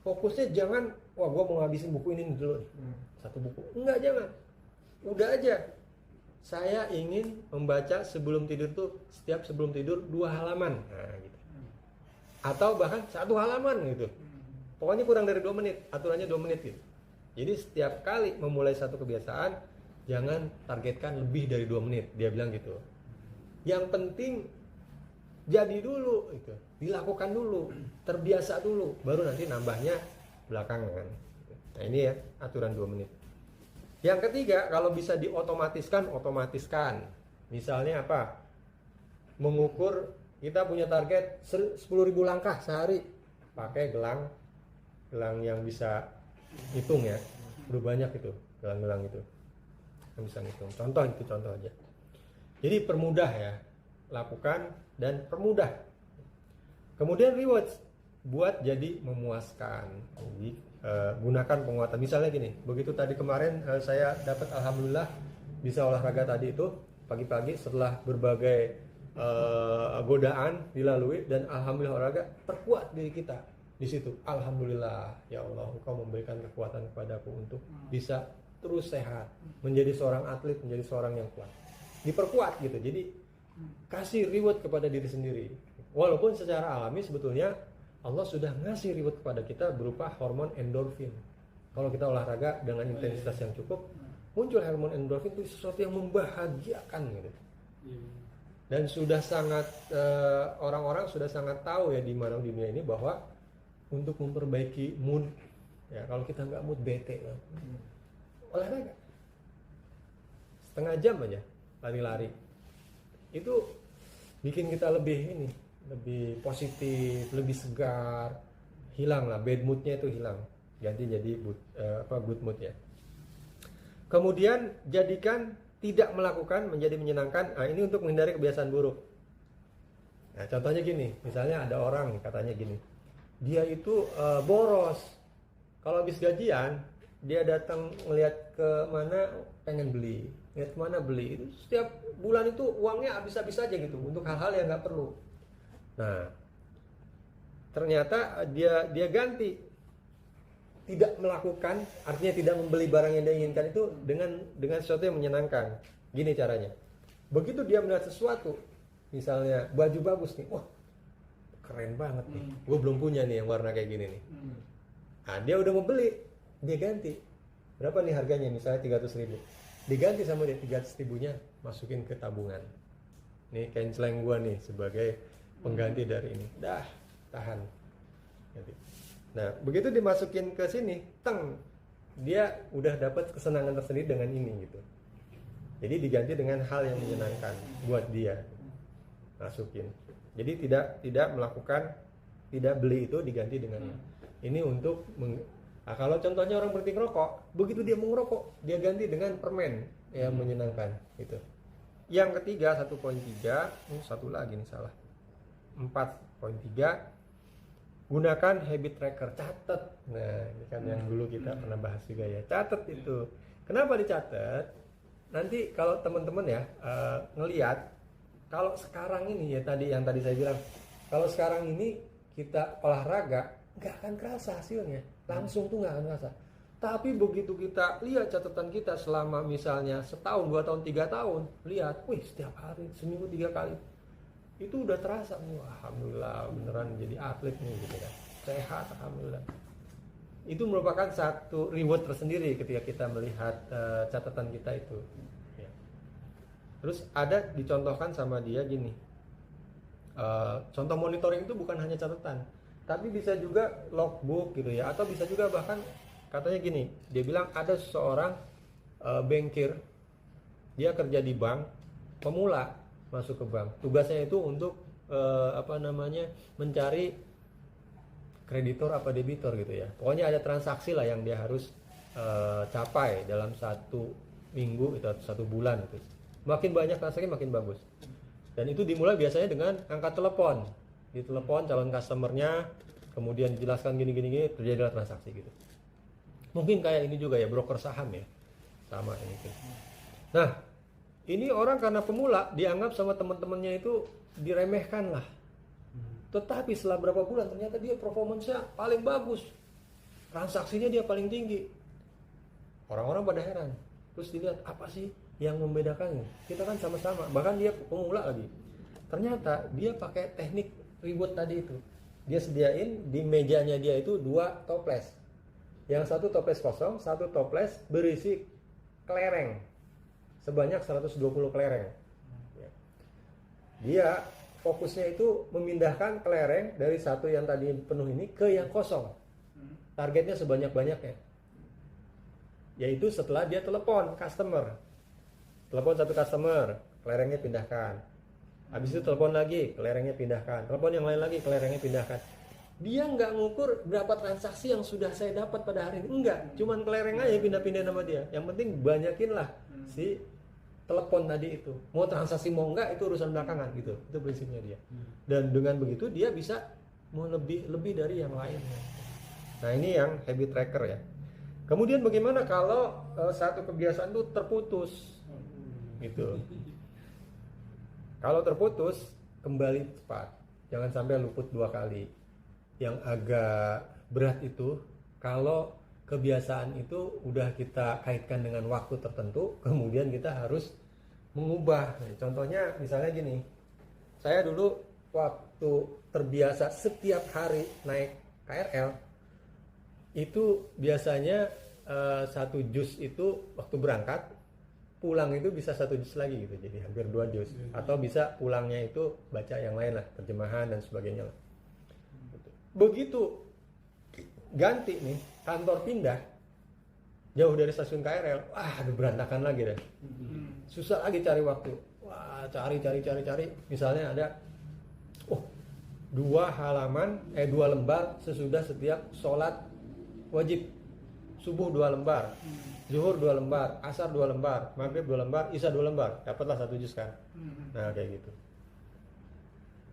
S2: Fokusnya jangan, wah gue mau ngabisin buku ini dulu, satu buku. Enggak, jangan. Udah aja. Saya ingin membaca sebelum tidur tuh, setiap sebelum tidur 2 halaman. Nah, gitu. Atau bahkan 1 halaman gitu. Pokoknya kurang dari 2 menit, aturannya 2 menit gitu. Jadi setiap kali memulai satu kebiasaan, jangan targetkan lebih dari 2 menit, dia bilang gitu. Yang penting jadi dulu gitu, dilakukan dulu, terbiasa dulu, baru nanti nambahnya belakangan. Nah, ini ya aturan 2 menit. Yang ketiga, kalau bisa diotomatiskan, otomatiskan. Misalnya apa? Mengukur, kita punya target 10.000 langkah sehari, pakai gelang yang bisa hitung ya. Udah banyak itu gelang-gelang itu yang bisa ngitung. Contoh aja. Jadi permudah ya, lakukan dan permudah. Kemudian rewards, buat jadi memuaskan. Jadi gunakan penguatan. Misalnya gini, begitu tadi kemarin saya dapat alhamdulillah bisa olahraga tadi itu pagi-pagi setelah berbagai godaan dilalui, dan alhamdulillah olahraga terkuat diri kita di situ. Alhamdulillah ya Allah, Engkau memberikan kekuatan kepadaku untuk bisa terus sehat, menjadi seorang atlet, menjadi seorang yang kuat. Diperkuat gitu. Jadi kasih reward kepada diri sendiri. Walaupun secara alami sebetulnya Allah sudah ngasih reward kepada kita berupa hormon endorfin. Kalau kita olahraga dengan intensitas yang cukup, muncul hormon endorfin, itu sesuatu yang membahagiakan gitu. Dan sudah sangat orang-orang sudah sangat tahu ya di mana dunia ini bahwa untuk memperbaiki mood, ya kalau kita nggak mood, bete kan, olahraga setengah jam aja lari-lari itu bikin kita lebih positif, lebih segar, hilang lah bad moodnya, itu hilang, ganti jadi good mood ya. Kemudian jadikan tidak melakukan menjadi menyenangkan. Nah, ini untuk menghindari kebiasaan buruk. Nah, contohnya gini, misalnya ada orang katanya gini, dia itu boros. Kalau habis gajian, dia datang ngelihat ke mana pengen beli, lihat kemana beli. Itu setiap bulan itu uangnya habis-habis aja gitu untuk hal-hal yang nggak perlu. Nah, ternyata dia ganti, tidak melakukan, artinya tidak membeli barang yang dia inginkan itu dengan sesuatu yang menyenangkan. Gini caranya, begitu dia melihat sesuatu, misalnya baju bagus nih, wah keren banget nih, gue belum punya nih yang warna kayak gini nih. Nah, dia udah mau beli, dia ganti. Berapa nih harganya? Misalnya 300.000, diganti sama dia 300.000-nya masukin ke tabungan. Nih canceling gue nih sebagai pengganti dari ini. Dah, tahan. Nah, begitu dimasukin ke sini, teng, dia udah dapat kesenangan tersendiri dengan ini gitu. Jadi diganti dengan hal yang menyenangkan buat dia. Masukin. Jadi tidak melakukan, tidak beli itu diganti dengan ini untuk nah, kalau contohnya orang berhenti ngerokok, begitu dia mau ngerokok, dia ganti dengan permen yang menyenangkan gitu. Yang ketiga 1.3, satu lagi nih salah. 4.3, gunakan habit tracker, catat. Nah, ini kan yang dulu kita pernah bahas juga ya. Catat itu. Kenapa dicatat? Nanti kalau teman-teman ya ngelihat, kalau sekarang ini ya yang tadi saya bilang, kalau sekarang ini kita olahraga nggak akan kerasa hasilnya, langsung tuh nggak akan kerasa. Tapi begitu kita lihat catatan kita selama misalnya setahun, 2 tahun, 3 tahun, lihat, wih setiap hari, seminggu 3 kali, itu udah terasa, wah alhamdulillah beneran jadi atlet nih gitu kan, sehat alhamdulillah. Itu merupakan satu reward tersendiri ketika kita melihat catatan kita itu. Ya. Terus ada dicontohkan sama dia gini, contoh monitoring itu bukan hanya catatan, tapi bisa juga logbook gitu ya, atau bisa juga bahkan katanya gini, dia bilang ada seseorang bankir, dia kerja di bank, pemula masuk ke bank, tugasnya itu untuk mencari kreditor apa debitor gitu ya, pokoknya ada transaksi lah yang dia harus capai dalam 1 minggu atau 1 bulan gitu. Makin banyak transaksi makin bagus, dan itu dimulai biasanya dengan angkat telepon, ditelepon calon customernya, kemudian dijelaskan gini terjadilah transaksi gitu. Mungkin kayak ini juga ya, broker saham ya, sama ini. Nah, ini orang karena pemula dianggap sama teman-temannya itu diremehkan lah. Tetapi setelah berapa bulan ternyata dia performance-nya paling bagus, transaksinya dia paling tinggi. Orang-orang pada heran. Terus dilihat apa sih yang membedakannya? Kita kan sama-sama, bahkan dia pemula lagi. Ternyata dia pakai teknik reward tadi itu. Dia sediain di mejanya dia itu 2 toples. Yang satu toples kosong, satu toples berisi kelereng sebanyak 120 kelereng. Dia fokusnya itu memindahkan kelereng dari satu yang tadi penuh ini ke yang kosong. Targetnya sebanyak-banyaknya. Yaitu setelah dia telepon customer. Telepon satu customer, kelerengnya pindahkan. Habis itu telepon lagi, kelerengnya pindahkan. Telepon yang lain lagi, kelerengnya pindahkan. Dia nggak ngukur berapa transaksi yang sudah saya dapat pada hari ini. Enggak, cuman kelereng aja pindah-pindah nama dia. Yang penting banyakin lah si telepon tadi itu. Mau transaksi mau enggak itu urusan belakangan gitu. Itu prinsipnya dia. Dan dengan begitu dia bisa mau lebih dari yang lainnya. Nah, ini yang habit tracker ya. Kemudian bagaimana kalau satu kebiasaan itu terputus? Gitu. Kalau terputus, kembali cepat. Jangan sampai luput 2 kali. Yang agak berat itu kalau kebiasaan itu udah kita kaitkan dengan waktu tertentu, kemudian kita harus mengubah. Contohnya misalnya gini, saya dulu waktu terbiasa setiap hari naik KRL, itu biasanya 1 jus itu waktu berangkat, pulang itu bisa 1 jus lagi gitu, jadi hampir 2 jus. Atau bisa pulangnya itu baca yang lain lah, terjemahan dan sebagainya lah. Begitu ganti nih, kantor pindah jauh dari stasiun KRL, wah aduh berantakan lagi deh, susah lagi cari waktu. Wah cari, misalnya ada 2 lembar sesudah setiap sholat wajib, subuh 2 lembar, zuhur 2 lembar, asar 2 lembar, maghrib 2 lembar, isya 2 lembar, dapatlah 1 juz kan. Nah kayak gitu.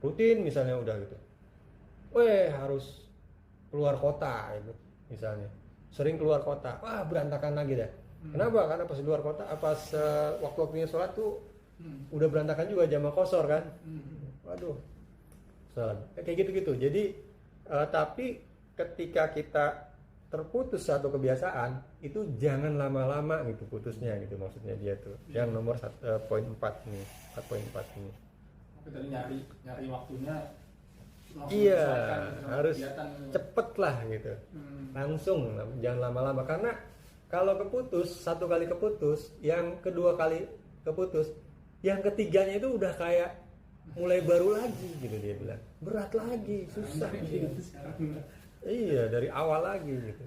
S2: Rutin misalnya udah gitu. Harus keluar kota gitu misalnya. Sering keluar kota, wah berantakan lagi dah. Kenapa? Karena pas keluar kota, pas waktu-waktunya sholat tuh udah berantakan juga, jamaah kosor kan. Waduh, salah. Kayak gitu-gitu. Jadi tapi ketika kita terputus satu kebiasaan, itu jangan lama-lama gitu putusnya gitu, maksudnya dia tuh. Yang nomor poin 4 nih, 4.4 ini.
S3: Oke, tadi nyari waktunya.
S2: Iya, harus cepet lah gitu. Langsung, jangan lama-lama. Karena kalau keputus, satu kali keputus, yang kedua kali keputus, yang ketiganya itu udah kayak mulai baru lagi gitu, dia bilang. Berat lagi, susah gitu. Iya, dari awal lagi gitu.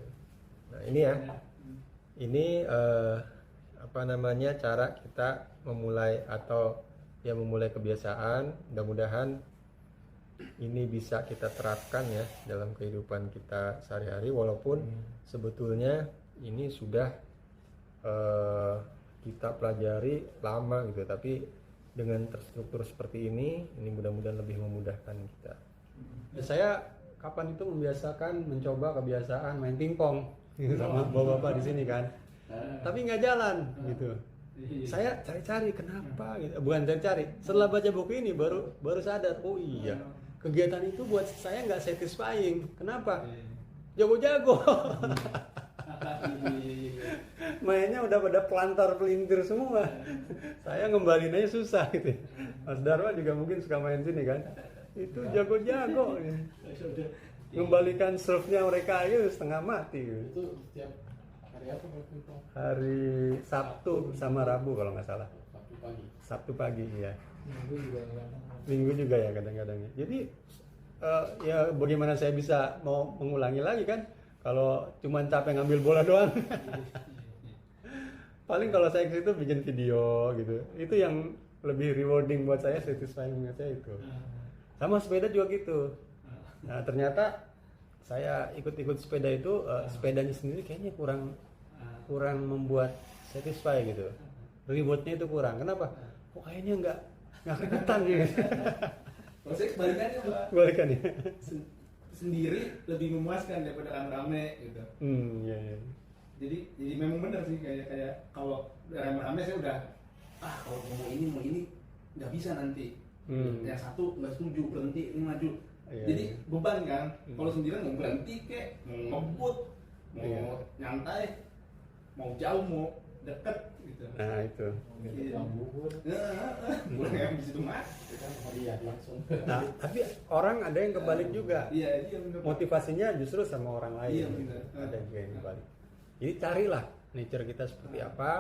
S2: Nah ini ya, ini apa namanya, cara kita memulai atau ya memulai kebiasaan. Mudah-mudahan ini bisa kita terapkan ya dalam kehidupan kita sehari-hari, walaupun sebetulnya ini sudah kita pelajari lama gitu, tapi dengan terstruktur seperti ini mudah-mudahan lebih memudahkan kita. Saya kapan itu membiasakan mencoba kebiasaan main pingpong gitu sama bapak-bapak di sini kan, tapi nggak jalan gitu. Saya cari-cari kenapa gitu, bukan cari-cari. Setelah baca buku ini baru sadar, oh iya, kegiatan itu buat saya nggak satisfying. Kenapa? Jago-jago. Mainnya udah pada pelantar pelintir semua. Saya ngembaliin aja susah gitu. Mas Darwa juga mungkin suka main sini kan. Itu jago-jago. Ngembalikan serve-nya mereka aja setengah mati gitu.
S3: Itu setiap hari apa pingpong?
S2: Hari Sabtu sama Rabu kalau nggak salah.
S3: Sabtu pagi.
S2: Sabtu pagi ya.
S3: Minggu juga ya.
S2: Minggu juga ya kadang-kadang. Jadi ya bagaimana saya bisa mau mengulangi lagi kan? Kalau cuma capek ngambil bola doang. Paling kalau saya ke situ bikin video gitu. Itu yang lebih rewarding buat saya, satisfying buat saya itu. Sama sepeda juga gitu. Nah, ternyata saya ikut-ikut sepeda itu sepedanya sendiri kayaknya kurang membuat satisfy gitu. Rewardnya itu kurang. Kenapa? Kok kayaknya nggak keringetan gitu.
S3: Kalau saya kebalikannya Pak.
S2: Kebalikannya.
S3: Sendiri lebih memuaskan daripada rame-rame gitu.
S2: Iya.
S3: Jadi memang benar sih, kayak kalau rame-rame saya udah kalau mau ini nggak bisa nanti. Yang satu nggak setuju, berhenti, ini maju.
S2: Iya,
S3: Jadi beban kan. Kalau sendirian mau berhenti kek, mau ngebut, mau nyantai, mau jauh, mau deket gitu.
S2: Nah itu.
S3: Pulang yang di situ mas.
S2: Nah, tapi orang ada yang kebalik juga.
S3: Iya benar.
S2: Motivasinya justru sama orang lain.
S3: Iya, benar.
S2: Ada juga yang kebalik. Jadi carilah nature kita seperti apa,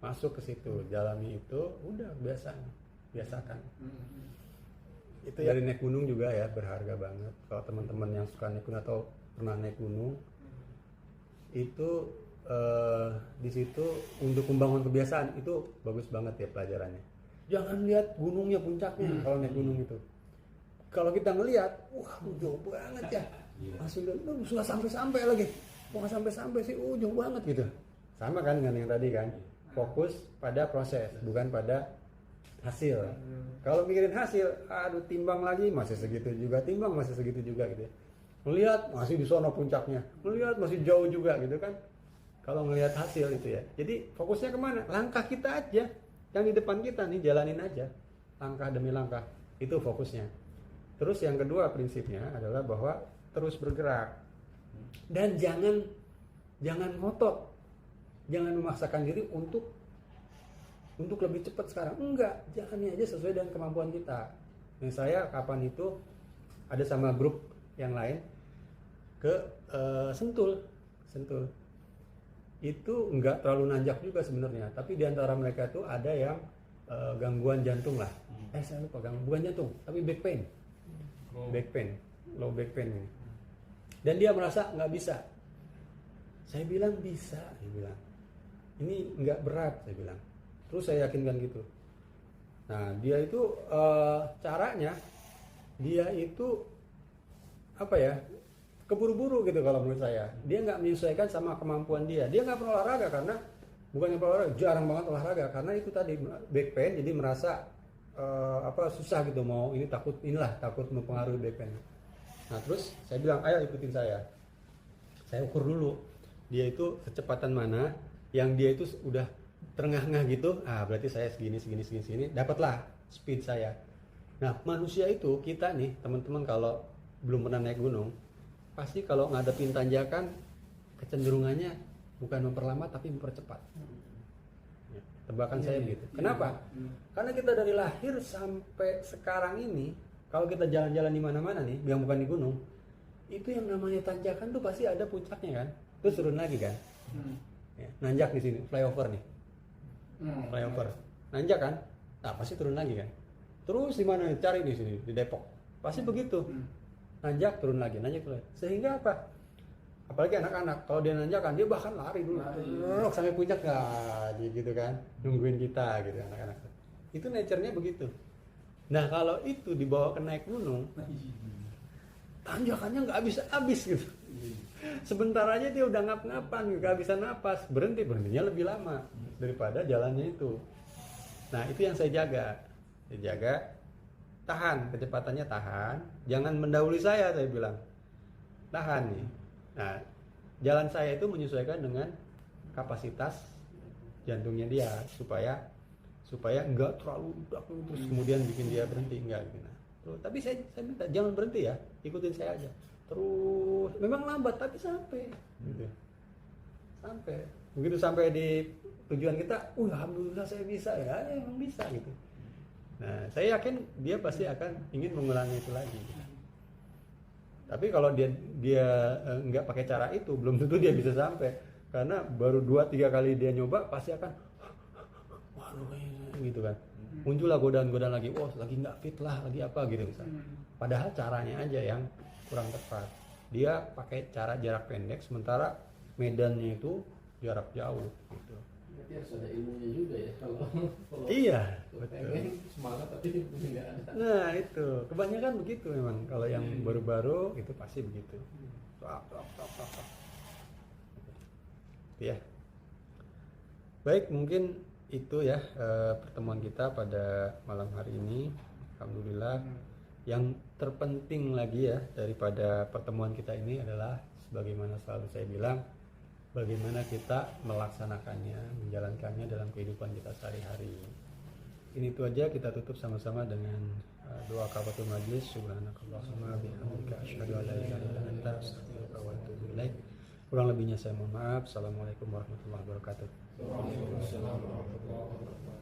S2: masuk ke situ, jalani itu, udah biasakan. Itu dari naik gunung juga ya, berharga banget. Kalau teman-teman yang suka naik gunung atau pernah naik gunung, itu di situ untuk membangun kebiasaan itu bagus banget ya pelajarannya. Jangan lihat gunungnya, puncaknya kalau naik gunung itu. Kalau kita ngelihat, wah jauh banget ya, langsung sudah sampai lagi. Kok nggak sampai sih, jauh banget gitu. Sama kan dengan yang tadi kan, fokus pada proses, bukan pada hasil. Kalau mikirin hasil, timbang lagi masih segitu juga, timbang masih segitu juga gitu. Melihat masih di sono puncaknya, melihat masih jauh juga gitu kan. Kalau ngelihat hasil itu ya, jadi fokusnya kemana? Langkah kita aja, yang di depan kita nih jalanin aja, langkah demi langkah, itu fokusnya. Terus yang kedua prinsipnya adalah bahwa terus bergerak dan jangan ngotot, jangan memaksakan diri untuk lebih cepat sekarang. Enggak, jalannya aja sesuai dengan kemampuan kita. Nah saya kapan itu ada sama grup yang lain ke Sentul. Itu enggak terlalu nanjak juga sebenarnya, tapi di antara mereka tuh ada yang gangguan jantung lah. Saya lupa, bukan jantung, tapi back pain. Low back pain. Dan dia merasa nggak bisa. Saya bilang bisa, dia bilang. Ini nggak berat, saya bilang. Terus saya yakinkan gitu. Nah, dia itu caranya, dia itu apa ya?
S4: keburu-buru gitu kalau menurut saya. Dia nggak menyesuaikan sama kemampuan dia. Dia nggak pernah olahraga karena bukannya pernah olahraga, jarang banget olahraga karena itu tadi back pain, jadi merasa susah gitu, mau ini takut mempengaruhi back pain. Nah terus saya bilang ayo ikutin saya ukur dulu dia itu kecepatan mana yang dia itu udah terengah-engah gitu, berarti saya segini, dapatlah speed saya. Nah manusia itu, kita nih teman-teman kalau belum pernah naik gunung, pasti kalau ngadepin tanjakan kecenderungannya bukan memperlambat tapi mempercepat. Tebakan saya begitu. Kenapa? Karena kita dari lahir sampai sekarang ini, kalau kita jalan-jalan di mana-mana nih, yang bukan di gunung, itu yang namanya tanjakan tuh pasti ada puncaknya kan, terus turun lagi kan. Ya, nanjak di sini, flyover nih, flyover, nanjak kan, nah pasti turun lagi kan. Terus di mana? Cari di sini di Depok, pasti begitu, nanjak turun lagi, sehingga apa? Apalagi anak-anak, kalau dia nanjakan dia bahkan lari dulu, sampai puncak nggak, gitu kan, nungguin kita gitu anak-anak. Itu nature-nya begitu. Nah kalau itu dibawa ke naik gunung, tanjakannya nggak habis gitu. Sebentar aja dia udah ngap-ngapan, nggak bisa napas, berhentinya lebih lama daripada jalannya itu. Nah itu yang saya jaga, tahan kecepatannya, tahan, jangan mendahului saya bilang, tahan nih. Nah jalan saya itu menyesuaikan dengan kapasitas jantungnya dia supaya enggak terlalu terus kemudian bikin dia berhenti, enggak gitu. Tapi saya minta jangan berhenti ya, ikutin saya aja terus. Memang lambat tapi sampai gitu. Sampai begitu sampai di tujuan kita, alhamdulillah saya bisa ya, emang bisa gitu. Nah saya yakin dia pasti akan ingin mengulangi itu lagi gitu. Tapi kalau dia nggak pakai cara itu, belum tentu dia bisa sampai, karena baru 2-3 kali dia nyoba pasti akan gitu kan, muncullah godaan-godaan lagi, lagi nggak fit lah, lagi apa gitu misalnya. Padahal caranya aja yang kurang tepat. Dia pakai cara jarak pendek, sementara medannya itu jarak jauh gitu.
S5: Berarti harus ada ilmunya juga ya kalau
S4: Iya,
S5: pengen semangat tapi nggak ada.
S4: Nah itu kebanyakan begitu memang, kalau yang baru-baru itu pasti begitu. Ya. Baik, mungkin itu ya pertemuan kita pada malam hari ini. Alhamdulillah. Yang terpenting lagi ya daripada pertemuan kita ini adalah sebagaimana selalu saya bilang, bagaimana kita melaksanakannya, menjalankannya dalam kehidupan kita sehari-hari. Ini itu aja, kita tutup sama-sama dengan doa kafaratul majlis. Subhanakallahumma bihamdika asyhadu an la ilaha illa anta astaghfiruka wa atubu ilaik. Kurang lebihnya saya mohon maaf. Assalamualaikum warahmatullahi wabarakatuh.
S5: Waalaikumsalam warahmatullahi wabarakatuh.